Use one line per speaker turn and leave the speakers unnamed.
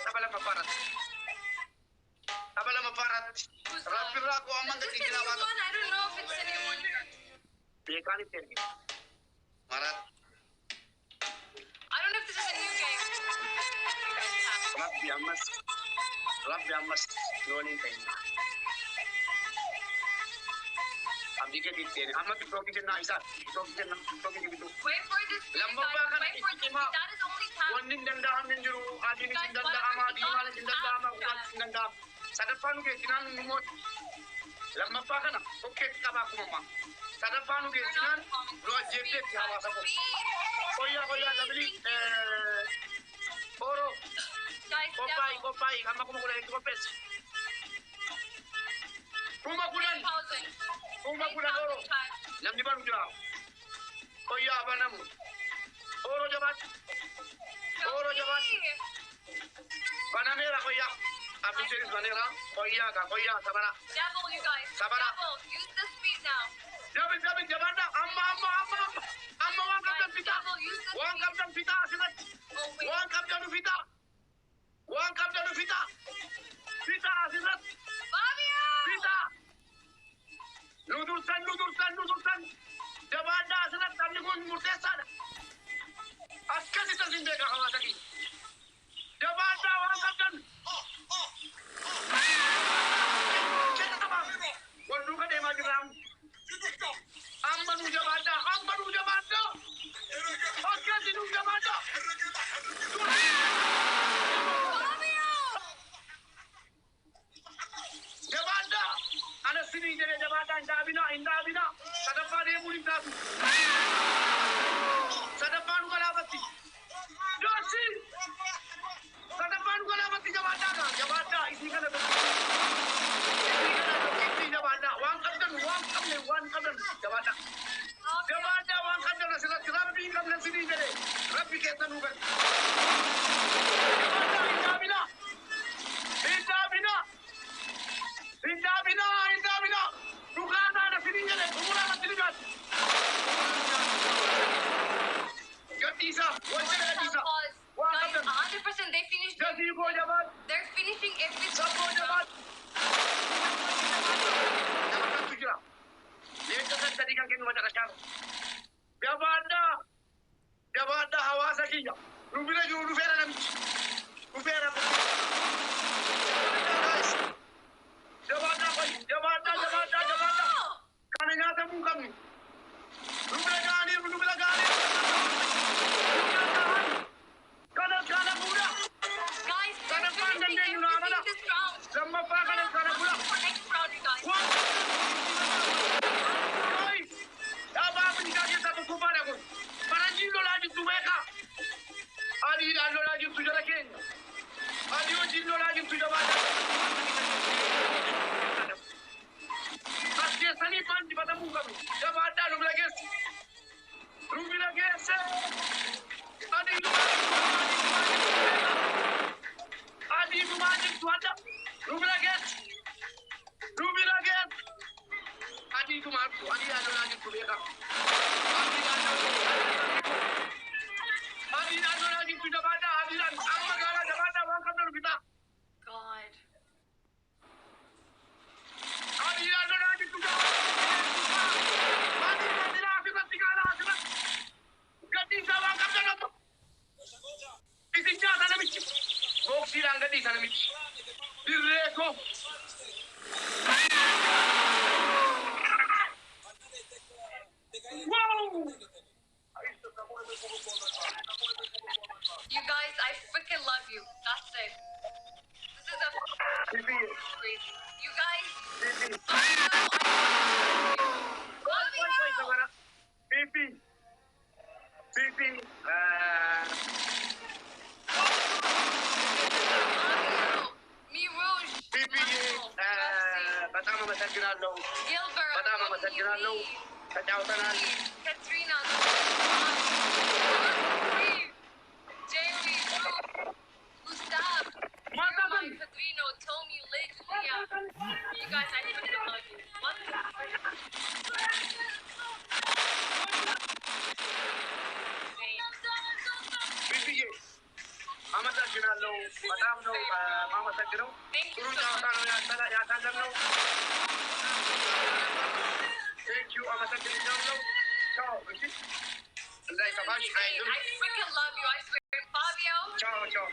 Abala maparat. Abala maparat. Rapira ko amang
This is a
gating
new
ginawa.
one. I don't know if it's anyone.
Bekanit yan. Marat.
I don't know if this is a new game.
Rabbi Amas. Rolling time. Abdi ke dikte. Amma ki proki na isa. Proki na gitu.
Wait for this.
Lamba pa kan
Wait for this. That is only time.
One din danda amin juru. Adi ni danda ama di mala danda ama ulat danda. Sadapanu ke tinan numot. Lamba pa kan. Okay ka ba ko mama. Sadapanu ke tinan lo jete ti hawa sa ko. Koya dabli oro.
Guys,
Kopai, ama ko makulay ko pes. Kumakulan. Kumakulan oro. Lam di ba nujra? Koya ba namu? Oro jabat. Panamera koya. Abin series banera. Koya sabara.
Devil, you guys.
Sabara.
Devil, use the speed now.
Jabin jabanda. Amma. Amma wan kaptan pita.
Devil, use the
Wan
speed.
kaptan pita asilat.
Oh, wait.
Wan kaptan pita. Pita asilat.
Fabio!
Pita. Nudursan. Jabanda asilat kami kun murtesan. Askas ita sinde ka hawa tadi. Jabanda wan kaptan. Kita apa? Waduh kan emang jeram. Amma nu jabanda. Askas itu jabanda.
Fabio!
Jabanda. Ana sini jadi jabanda indah bina. Sadapan dia murid satu. Sadapan kalabati. Dosi. Sadapan kalabati jabanda isi kana to. Isi jabanda. Wan kapten jabanda. Jabanda wan kapten nasihat Rabbi kapten sini jadi. Rabbi kita nugan. Jabanda indah bina. Dukana ada sini jadi. Umurah mati lihat. Gatisa.
Pause. Guys, 100% they finished.
Jadi ko jabat.
They're finishing everything.
Sabo jabat. Jabat tujuh. Lihat kan tadi kan kena macam macam. Jabanda hawa sakiya. Rubila juru fera nami. Ufera. Jabanda. Kana nyata mu kami. Rubila gani. Kana muda.
Guys, they're
Kana pandan
finishing
dia yuna amala.
everything this round.
Lama pa kana pula.
For next round, you guys.
Wah. Guys. Aba menikah satu kupar aku. Paranji lo lagi tu mereka. Adi lo lagi tu jalan Kenya. Adi lo lagi tu jalan. Asli sani panji pada muka tu. Jab ada lu lagi. Adi lu majib tu ada. Lu lagi. Adi tu mampu. Adi ada lagi tu mereka. Adi ada lagi tu jabat. Adi dan amma gala jabat. Wang kapten kita.
God.
Adi ada lagi tu jabat. Adi lah tigala. Gadi wang kapten apa? Isi jasa nama micik. Bok silang gadi sana micik. Direko. Wow!
You guys, I freaking love you. That's it. This is a crazy. You guys, Me Rouge. Gilbert. Katrina. Jamie. Gustav. Katrino. Tommy. Liz. Leah. You guys, I freaking love you. What?
Amata Ginaldo, ነው በጣም ነው ማመሰግነው። ጥሩ ጨዋታ ነው ያሳለፍነው። ቴንኪው አመሰግናለሁ። ቻው እሺ እንዳይከፋሽ አይዞሽ።
I freaking love you. I swear. Fabio.
ቻው ቻው